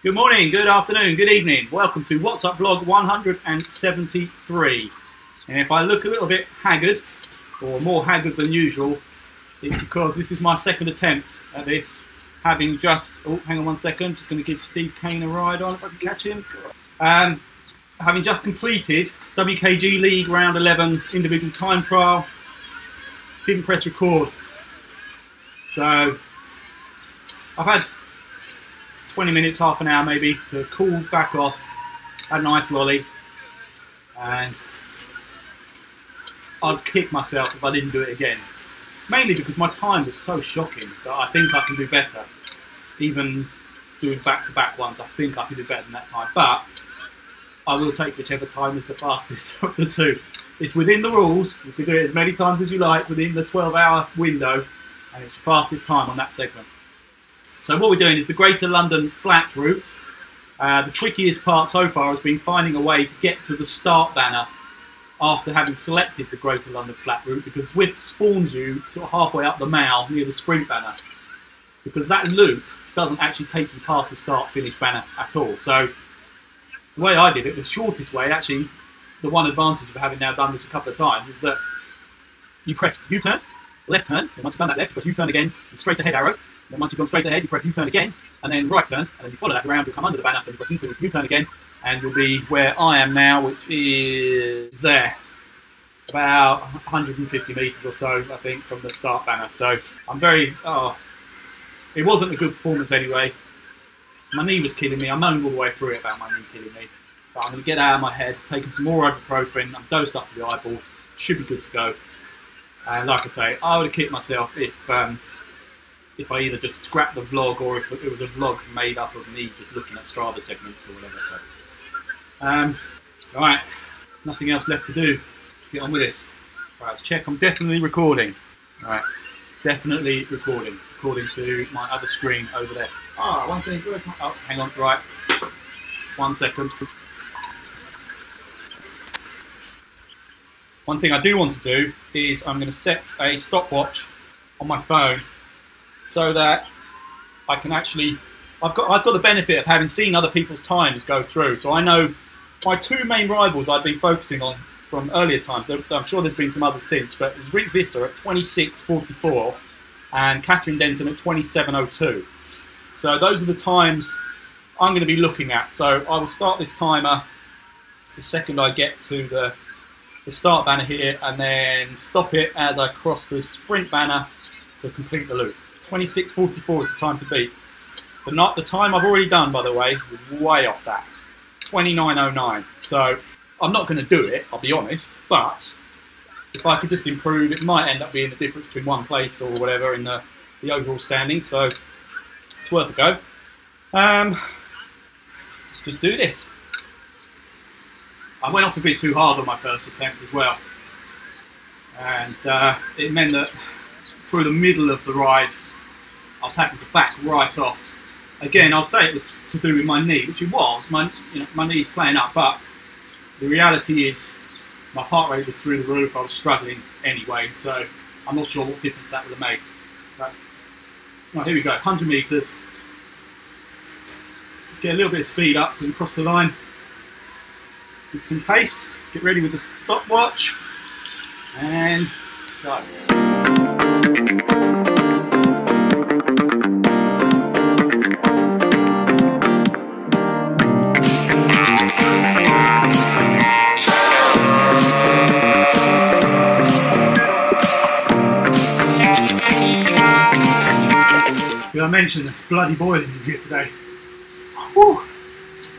Good morning, good afternoon, good evening. Welcome to What's Up Vlog 173. And if I look a little bit haggard, or more haggard than usual, it's because this is my second attempt at this. Having just, oh, hang on one second, just going to give Steve Kane a ride on if I can catch him. Having just completed WKG League Round 11 individual time trial, didn't press record. So, I've had 20 minutes, half an hour maybe, to cool back off, had a nice lolly, and I'd kick myself if I didn't do it again. Mainly because my time was so shocking that I think I can do better. Even doing back-to-back ones, I think I can do better than that time. But I will take whichever time is the fastest of the two. It's within the rules. You can do it as many times as you like within the 12-hour window, and it's the fastest time on that segment. So what we're doing is the Greater London flat route. The trickiest part so far has been finding a way to get to the start banner after having selected the Greater London flat route, because Zwift spawns you sort of halfway up the mall near the sprint banner, because that loop doesn't actually take you past the start-finish banner at all. So the way I did it, the shortest way, actually, the one advantage of having now done this a couple of times, is that you press U-turn, left turn, and once you've done that left, you press U-turn again, and straight ahead arrow. Then once you've gone straight ahead, you press U-turn again, and then right turn, and then you follow that around, you'll come under the banner, then you press U-turn again, and you'll be where I am now, which is there. About 150 metres or so, I think, from the start banner. So I'm very, it wasn't a good performance anyway. My knee was killing me. I moaned all the way through it about my knee killing me. But I'm going to get out of my head, taking some more ibuprofen. I'm dosed up to the eyeballs. Should be good to go. And like I say, I would have kicked myself if I either just scrapped the vlog or if it was a vlog made up of me just looking at Strava segments or whatever. So, right, nothing else left to do. Let's get on with this. Right, let's check. I'm definitely recording. Right, definitely recording. According to my other screen over there. One thing. Oh, hang on. Right, 1 second. One thing I do want to do is I'm going to set a stopwatch on my phone, so that I can actually, I've got the benefit of having seen other people's times go through. So I know my two main rivals I've been focusing on from earlier times. I'm sure there's been some others since, but it was Rick Visser at 26:44 and Catherine Denton at 27:02. So those are the times I'm going to be looking at. So I will start this timer the second I get to the start banner here, and then stop it as I cross the sprint banner to complete the loop. 26:44 is the time to beat. The time I've already done, by the way, was way off that. 29:09. So I'm not going to do it, I'll be honest, but if I could just improve, it might end up being the difference between one place or whatever in the overall standing. So it's worth a go. Let's just do this. I went off a bit too hard on my first attempt as well, and it meant that through the middle of the ride I was having to back right off. Again, I'll say it was to do with my knee, which it was. My knee's playing up, but the reality is my heart rate was through the roof. I was struggling anyway, so I'm not sure what difference that would have made. But, right, here we go, 100 metres. Let's get a little bit of speed up so we can cross the line with some pace. Get ready with the stopwatch, and go. I mentioned it's bloody boiling in here today. Whew.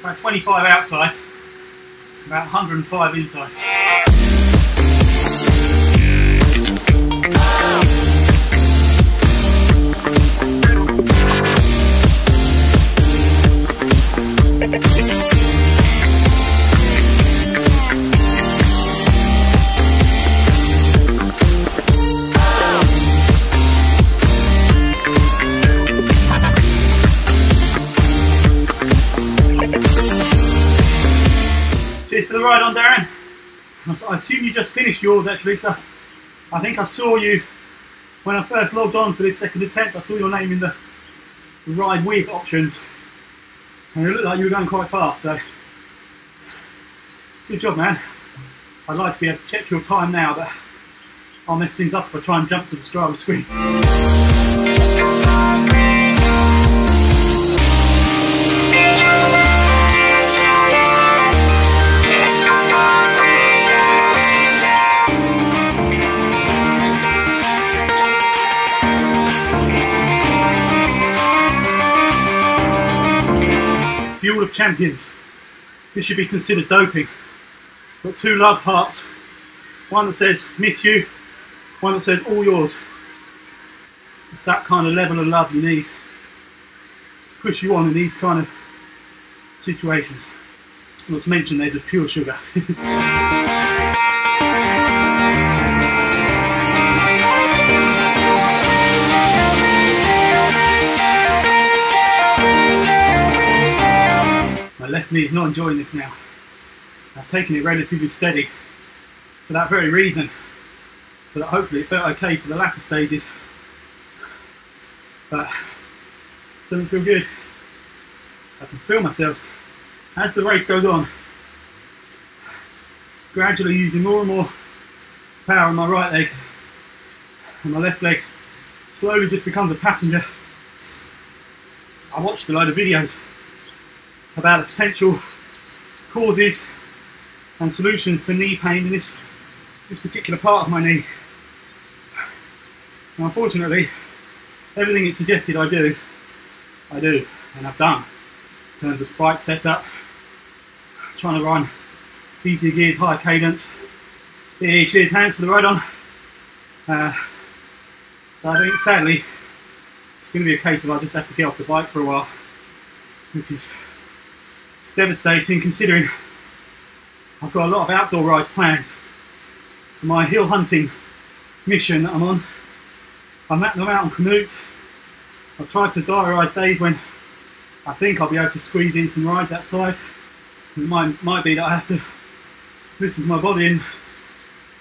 About 25 outside, about 105 inside. Cheers for the ride on, Darren. I assume you just finished yours actually, so I think I saw you when I first logged on for this second attempt. I saw your name in the ride with options. And it looked like you were going quite fast, so good job, man. I'd like to be able to check your time now, but I'll mess things up if I try and jump to the Strava screen. Fuel of champions. This should be considered doping. Got two love hearts. One that says miss you, one that says all yours. It's that kind of level of love you need to push you on in these kind of situations. Not to mention they're just pure sugar. My left knee is not enjoying this now. I've taken it relatively steady for that very reason, but hopefully it felt okay for the latter stages, but it doesn't feel good. I can feel myself as the race goes on, gradually using more and more power on my right leg, and my left leg slowly just becomes a passenger. I watched a load of videos about the potential causes and solutions for knee pain in this particular part of my knee. And unfortunately, everything it suggested I do, and I've done. In terms of bike setup, trying to run easier gears, higher cadence. Yeah, cheers, hands for the ride on. So I think sadly, it's going to be a case of I just have to get off the bike for a while, which is devastating considering I've got a lot of outdoor rides planned for my hill hunting mission that I'm on. I'm mapping them out on Canute. I've tried to diarise days when I think I'll be able to squeeze in some rides outside. It might be that I have to listen to my body and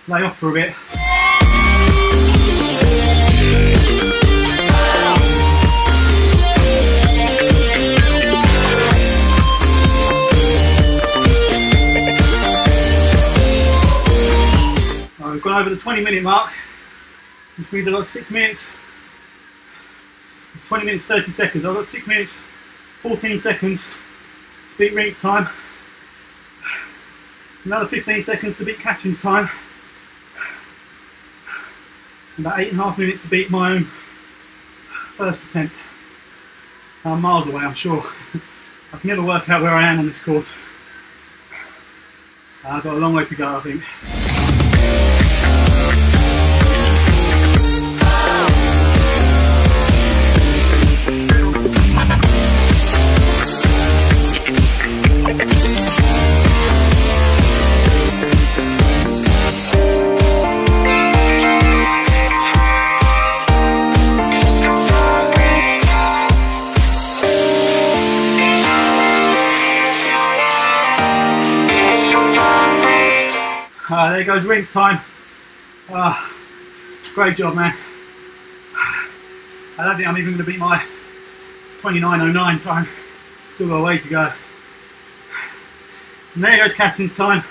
lay off for a bit. We've gone over the 20-minute mark, which means I've got 6 minutes. It's 20 minutes 30 seconds. I've got 6 minutes 14 seconds to beat Rink's time. Another 15 seconds to beat Catherine's time. And about 8.5 minutes to beat my own first attempt. I'm miles away, I'm sure. I can never work out where I am on this course. I've got a long way to go, I think. There goes Rink's time. Great job, man. I don't think I'm even going to beat my 29.09 time. Still got a way to go. And there goes Catherine's time.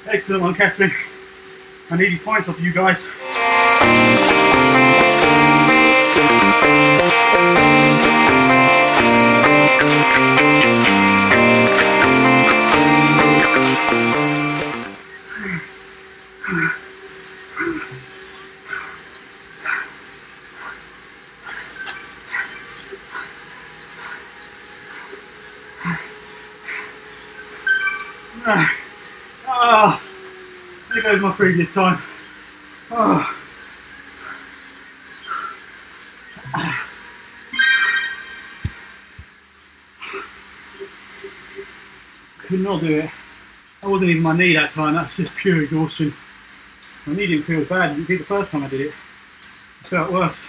Excellent one, Catherine. I needed points off you guys. There goes my previous time. Could not do it. That wasn't even my knee that time, that was just pure exhaustion. My knee didn't feel as bad as it did the first time I did it. It felt worse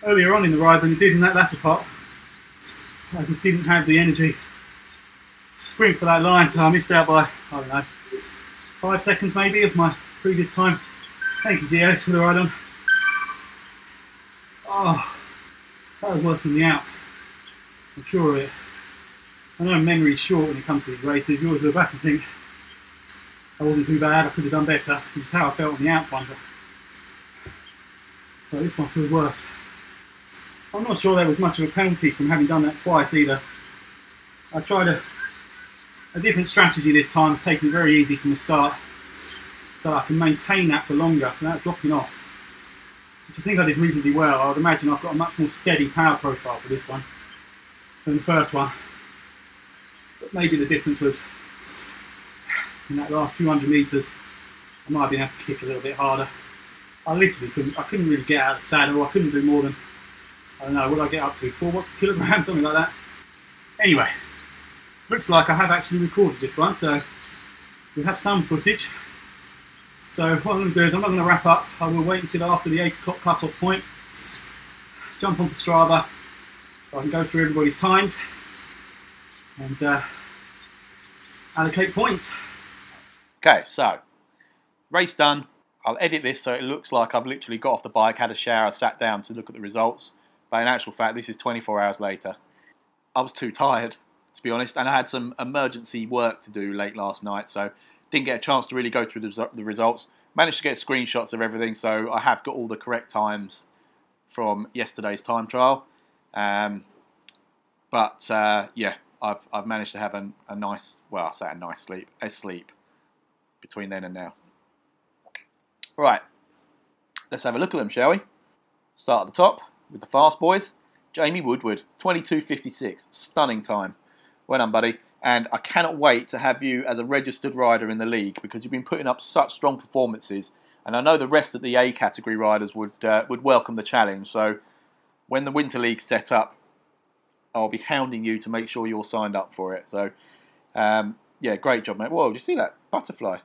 earlier on in the ride than it did in that latter part. I just didn't have the energy to sprint for that line, so I missed out by, I don't know, 5 seconds maybe of my previous time. Thank you, Allez, for the ride on. Oh, that was worse than the out. I'm sure of it. I know memory's short when it comes to these races. You always look back and think, I wasn't too bad, I could have done better, which is how I felt on the Alp one. But so this one feels worse. I'm not sure there was much of a penalty from having done that twice either. I tried a different strategy this time, taking it very easy from the start, so I can maintain that for longer without dropping off. Which I think I did reasonably well. I would imagine I've got a much more steady power profile for this one than the first one. But maybe the difference was in that last few hundred metres, I might have been able to kick a little bit harder. I literally couldn't really get out of the saddle. I couldn't do more than, I don't know, what did I get up to? 4 watts per kilogram, something like that. Anyway, looks like I have actually recorded this one, so we have some footage. So what I'm going to do is I'm not going to wrap up. I will wait until after the 8 o'clock cut-off point, jump onto Strava, so I can go through everybody's times and allocate points. Okay, so race done. I'll edit this so it looks like I've literally got off the bike, had a shower, sat down to look at the results. But in actual fact, this is 24 hours later. I was too tired, to be honest, and I had some emergency work to do late last night, so didn't get a chance to really go through the results. Managed to get screenshots of everything, so I have got all the correct times from yesterday's time trial. Yeah, I've managed to have a nice, well, I say a nice sleep between then and now. Right, let's have a look at them, shall we? Start at the top with the fast boys. Jamie Woodward, 22:56, stunning time. Well done, buddy. And I cannot wait to have you as a registered rider in the league because you've been putting up such strong performances. And I know the rest of the A category riders would welcome the challenge. So when the Winter League's set up, I'll be hounding you to make sure you're signed up for it. So, yeah, great job, mate. Whoa, did you see that? Butterfly.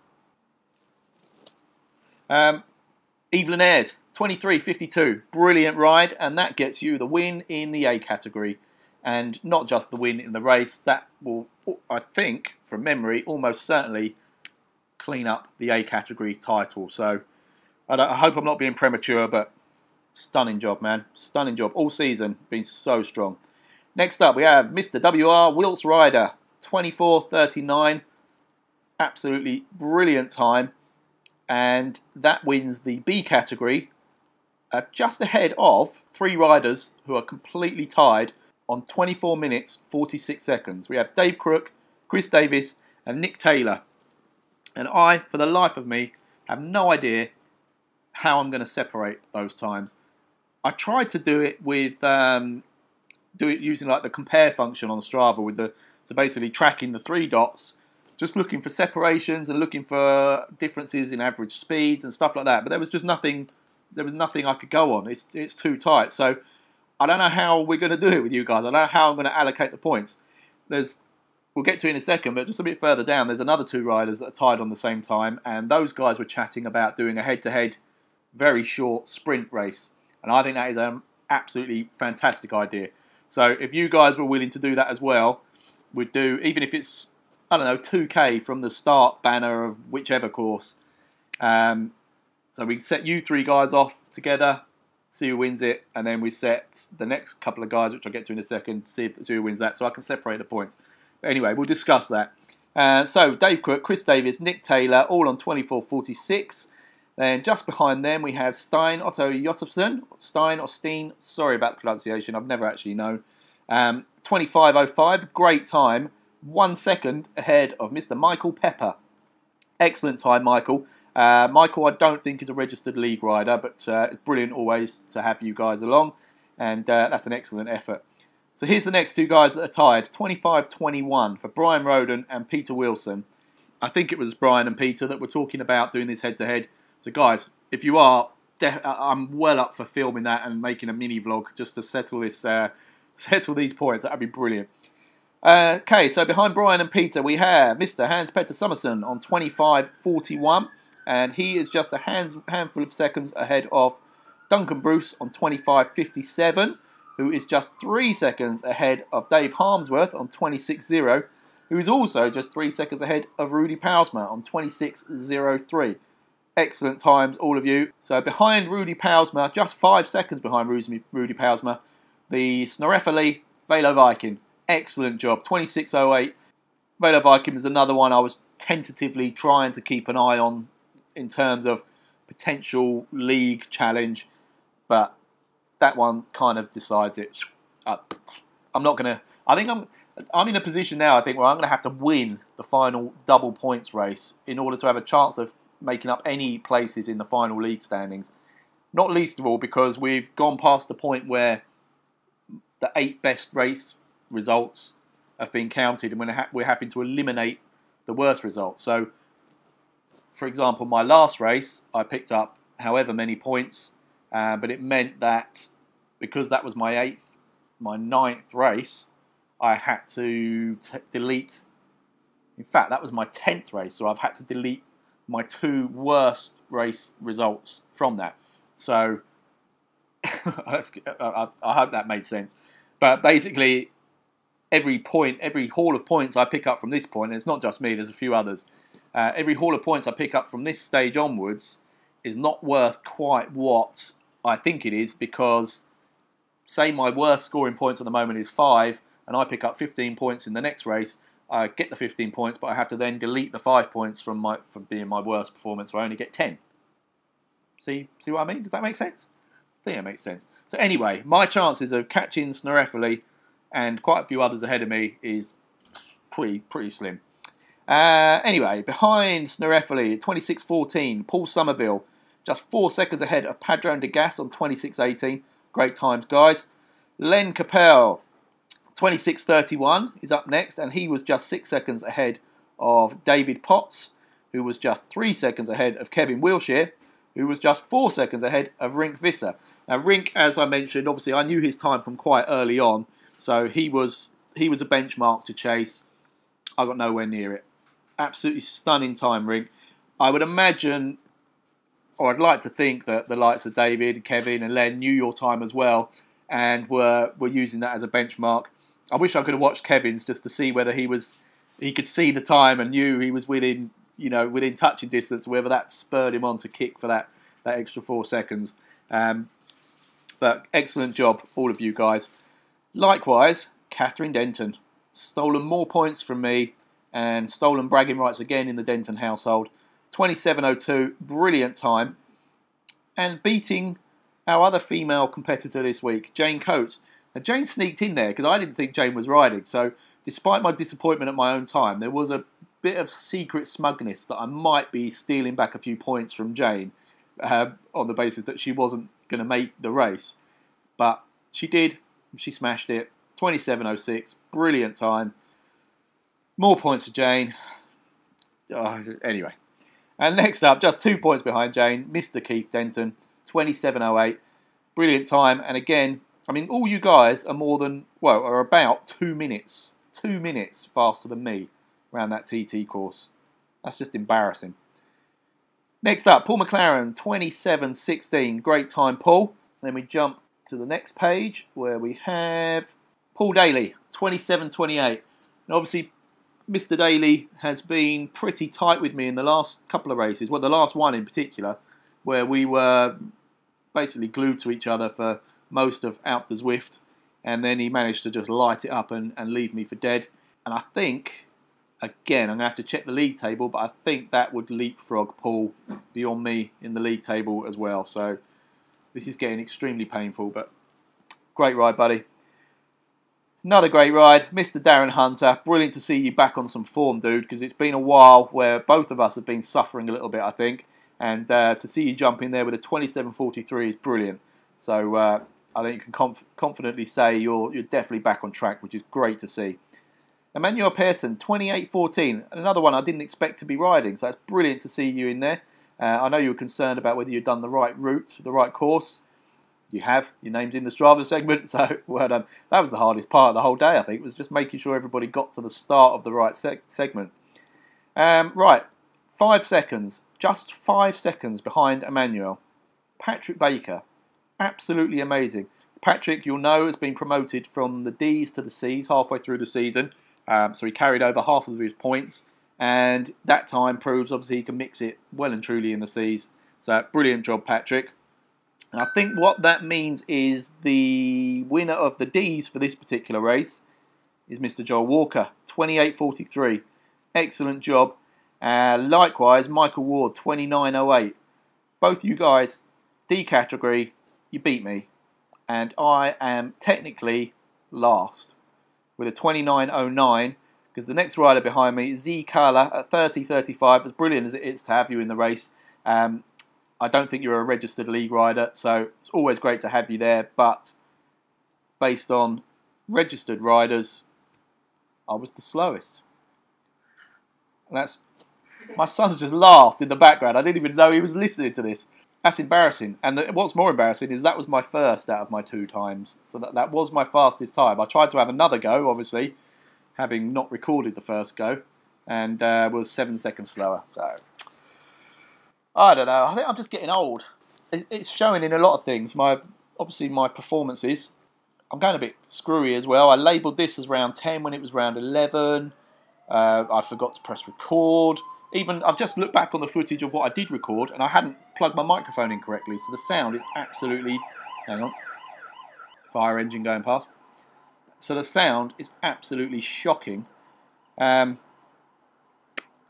Evelyn Ayres, 23:52, brilliant ride, and that gets you the win in the A category. And not just the win in the race, that will, I think, from memory, almost certainly clean up the A category title. So I hope I'm not being premature, but stunning job, man. Stunning job. All season, been so strong. Next up, we have Mr. WR Wilts Rider, 24:39. Absolutely brilliant time. And that wins the B category, just ahead of 3 riders who are completely tied on 24 minutes, 46 seconds. We have Dave Crook, Chris Davis, and Nick Taylor. And I, for the life of me, have no idea how I'm going to separate those times. I tried to do it with using like the compare function on Strava so basically tracking the 3 dots, just looking for separations and looking for differences in average speeds and stuff like that. But there was just nothing. There was nothing I could go on. It's too tight. So I don't know how we're going to do it with you guys. I don't know how I'm going to allocate the points. We'll get to it in a second, but just a bit further down, there's another 2 riders that are tied on the same time, and those guys were chatting about doing a head-to-head, very short sprint race. And I think that is an absolutely fantastic idea. So if you guys were willing to do that as well, we'd do, even if it's, I don't know, 2K from the start banner of whichever course. So we set you 3 guys off together, see who wins it, and then we set the next couple of guys, which I'll get to in a second, to see who wins that, so I can separate the points. But anyway, we'll discuss that. So Dave Crook, Chris Davis, Nick Taylor, all on 24:46. Then just behind them we have Stein Otto Josefsson, Stein or Steen, sorry about the pronunciation, I've never actually known. 25:05, great time, 1 second ahead of Mr. Michael Pepper. Excellent time, Michael. Michael, I don't think is a registered league rider, but it's brilliant always to have you guys along, and that's an excellent effort. So here's the next 2 guys that are tied, 25:21 for Brian Roden and Peter Wilson. I think it was Brian and Peter that were talking about doing this head-to-head. So guys, if you are, I'm well up for filming that and making a mini vlog just to settle this, settle these points. That'd be brilliant. Okay, so behind Brian and Peter we have Mr. Hans-Petter Summerson on 25:41. And he is just a handful of seconds ahead of Duncan Bruce on 25:57, who is just 3 seconds ahead of Dave Harmsworth on 26:0, who is also just 3 seconds ahead of Rudy Pausma on 26:03. Excellent times, all of you. So behind Rudy Pausma, just 5 seconds behind Rudy Pausma, the Snorefali Velo Viking. Excellent job. 26.08. Velo Viking is another one I was tentatively trying to keep an eye on in terms of potential league challenge, but that one kind of decides it. I'm not going to... I think I'm in a position now, I think, where I'm going to have to win the final double points race in order to have a chance of making up any places in the final league standings. Not least of all because we've gone past the point where the 8 best race results have been counted and we're having to eliminate the worst results. So, for example, my last race, I picked up however many points, but it meant that because that was my 9th race, I had to delete... In fact, that was my 10th race, so I've had to delete my 2 worst race results from that. So, I hope that made sense. But basically, every haul of points I pick up from this point, and it's not just me, there's a few others, every haul of points I pick up from this stage onwards is not worth quite what I think it is, because say my worst scoring points at the moment is 5, and I pick up 15 points in the next race, I get the 15 points, but I have to then delete the 5 points from being my worst performance, so I only get 10. See what I mean? Does that make sense? I think it makes sense. So anyway, my chances of catching Snorefoli and quite a few others ahead of me is pretty slim. Anyway, behind Snorefoli at 26.14, Paul Somerville, just 4 seconds ahead of Padron de Gas on 26.18. Great times, guys. Len Capel, 26.31 is up next, and he was just 6 seconds ahead of David Potts, who was just 3 seconds ahead of Kevin Wilshire, who was just 4 seconds ahead of Rink Visser. Now, Rink, as I mentioned, obviously I knew his time from quite early on, so he was a benchmark to chase. I got nowhere near it. Absolutely stunning time, Rink. I would imagine, or I'd like to think, that the likes of David, Kevin and Len knew your time as well and were using that as a benchmark. I wish I could have watched Kevin's just to see whether he could see the time and knew he was within touching distance, whether that spurred him on to kick for that extra 4 seconds. But excellent job, all of you guys. Likewise, Catherine Denton. Stolen more points from me and stolen bragging rights again in the Denton household. 27.02, brilliant time. And beating our other female competitor this week, Jane Coates. Now, Jane sneaked in there because I didn't think Jane was riding. So, despite my disappointment at my own time, there was a bit of secret smugness that I might be stealing back a few points from Jane on the basis that she wasn't going to make the race. But she did. She smashed it. 27.06, brilliant time. More points for Jane. Anyway. And next up, just 2 points behind Jane, Mr. Keith Denton, 27.08. Brilliant time. And again, I mean, all you guys are about 2 minutes. 2 minutes faster than me around that TT course. That's just embarrassing. Next up, Paul McLaren, 27.16. Great time, Paul. Then we jump to the next page where we have Paul Daly, 27.28. And obviously, Mr. Daly has been pretty tight with me in the last couple of races. Well, the last one in particular, where we were basically glued to each other for most of Alpe d'Huez, and then he managed to just light it up and leave me for dead. And I think, again, I'm going to have to check the league table, but I think that would leapfrog Paul beyond me in the league table as well. So this is getting extremely painful, but great ride, buddy. Another great ride, Mr. Darren Hunter. Brilliant to see you back on some form, dude, because it's been a while where both of us have been suffering a little bit, I think. And to see you jump in there with a 27.43 is brilliant. So I think you can confidently say you're definitely back on track, which is great to see. Emmanuel Pearson, 28.14. Another one I didn't expect to be riding, so that's brilliant to see you in there. I know you were concerned about whether you'd done the right route, the right course. You have. Your name's in the Strava segment, so well done. That was the hardest part of the whole day, I think, was just making sure everybody got to the start of the right segment. Right, 5 seconds. Just 5 seconds behind Emmanuel. Patrick Baker. Absolutely amazing. Patrick, you'll know, has been promoted from the Ds to the Cs halfway through the season. So he carried over half of his points. And that time proves, obviously, he can mix it well and truly in the Cs. So, brilliant job, Patrick. And I think what that means is the winner of the Ds for this particular race is Mr. Joel Walker, 28.43. Excellent job. Likewise, Michael Ward, 29.08. Both you guys, D category, you beat me. And I am technically last with a 29.09, because the next rider behind me, Z Carla, at 30.35, as brilliant as it is to have you in the race. I don't think you're a registered league rider, so it's always great to have you there, but based on registered riders, I was the slowest. And that's, my son just laughed in the background. I didn't even know he was listening to this. That's embarrassing. And what's more embarrassing is that was my first out of my 2 times. So that was my fastest time. I tried to have another go, obviously, having not recorded the first go, and was 7 seconds slower. So I don't know. I think I'm just getting old. It's showing in a lot of things. Obviously my performances. I'm going a bit screwy as well. I labelled this as round 10 when it was round 11. I forgot to press record. Even I've just looked back on the footage of what I did record, and I hadn't plugged my microphone in correctly, so the sound is absolutely... Hang on. Fire engine going past. So the sound is absolutely shocking. Yeah,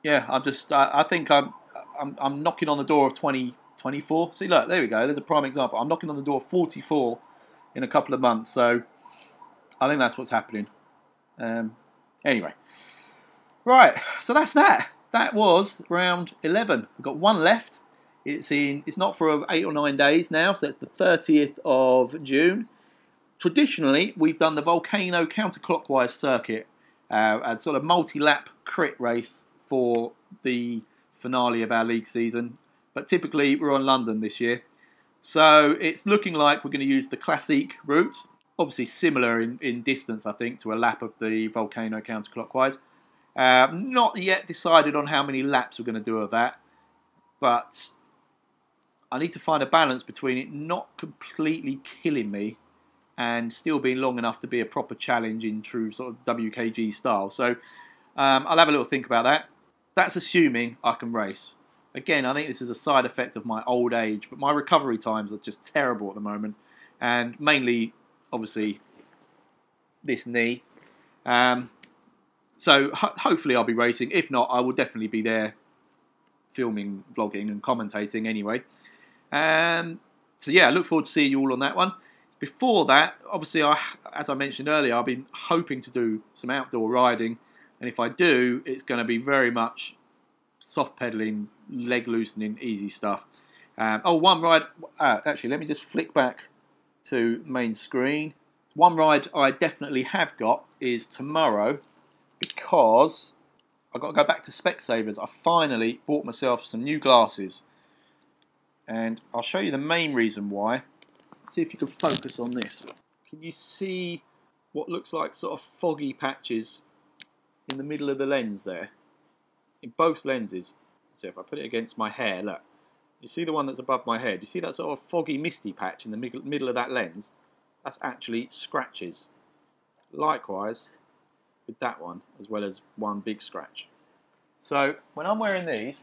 I think I'm knocking on the door of 2024. See, look, there we go. There's a prime example. I'm knocking on the door of 44 in a couple of months. So I think that's what's happening. Anyway, right. So that's that. That was round 11. We've got one left. It's not for 8 or 9 days now. So it's the 30th of June. Traditionally, we've done the Volcano counterclockwise circuit, a sort of multi-lap crit race for the finale of our league season. But typically, we're on London this year. So it's looking like we're going to use the classic route. Obviously similar in distance, I think, to a lap of the Volcano counterclockwise. Not yet decided on how many laps we're going to do of that. But I need to find a balance between it not completely killing me and still being long enough to be a proper challenge in true sort of WKG style. So I'll have a little think about that. That's assuming I can race. Again, I think this is a side effect of my old age, but my recovery times are just terrible at the moment. And mainly, obviously, this knee. So hopefully I'll be racing. If not, I will definitely be there filming, vlogging and commentating anyway. So yeah, I look forward to seeing you all on that one. Before that, obviously, as I mentioned earlier, I've been hoping to do some outdoor riding. And if I do, it's going to be very much soft pedaling, leg loosening, easy stuff. One ride. Actually, let me just flick back to main screen. One ride I definitely have got is tomorrow, because I've got to go back to Specsavers. I finally bought myself some new glasses. And I'll show you the main reason why. Let's see if you can focus on this. Can you see what looks like sort of foggy patches in the middle of the lens there? In both lenses. So if I put it against my hair, look. You see the one that's above my head? You see that sort of foggy misty patch in the middle of that lens? That's actually scratches. Likewise with that one, as well as one big scratch. So when I'm wearing these,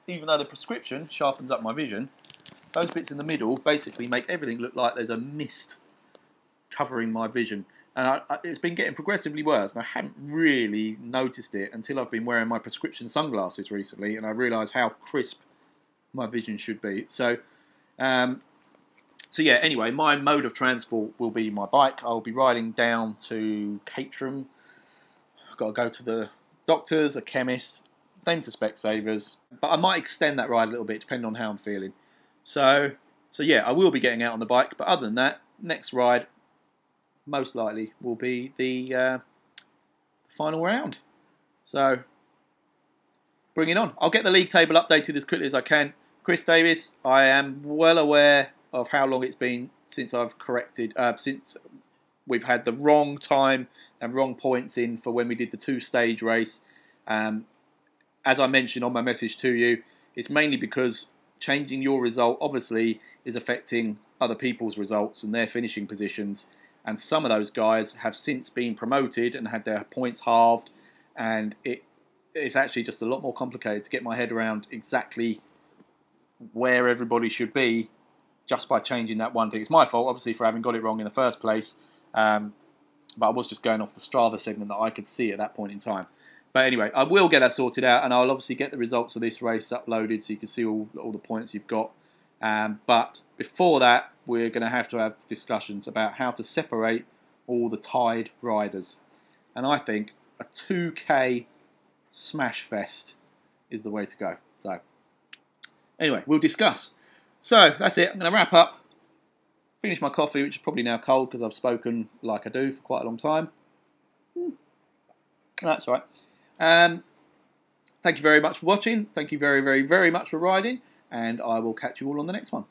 even though the prescription sharpens up my vision, those bits in the middle basically make everything look like there's a mist covering my vision. And it's been getting progressively worse, and I hadn't really noticed it until I've been wearing my prescription sunglasses recently, and I realised how crisp my vision should be. So yeah, anyway, my mode of transport will be my bike. I'll be riding down to Caterham. I've got to go to the doctors, a chemist, then to Specsavers. But I might extend that ride a little bit, depending on how I'm feeling. So yeah, I will be getting out on the bike. But other than that, next ride most likely will be the final round. So bring it on. I'll get the league table updated as quickly as I can. Chris Davis, I am well aware of how long it's been since I've corrected, since we've had the wrong time and wrong points in for when we did the 2-stage race. As I mentioned on my message to you, it's mainly because changing your result obviously is affecting other people's results and their finishing positions. And some of those guys have since been promoted and had their points halved, and it's actually just a lot more complicated to get my head around exactly where everybody should be just by changing that one thing. It's my fault, obviously, for having got it wrong in the first place. But I was just going off the Strava segment that I could see at that point in time. But anyway, I will get that sorted out, and I'll obviously get the results of this race uploaded so you can see all the points you've got. But before that, we're going to have discussions about how to separate all the tied riders. And I think a 2K smash fest is the way to go. So anyway, we'll discuss. So that's it. I'm going to wrap up, finish my coffee, which is probably now cold because I've spoken like I do for quite a long time. That's all right. Thank you very much for watching. Thank you very, very, very much for riding. And I will catch you all on the next one.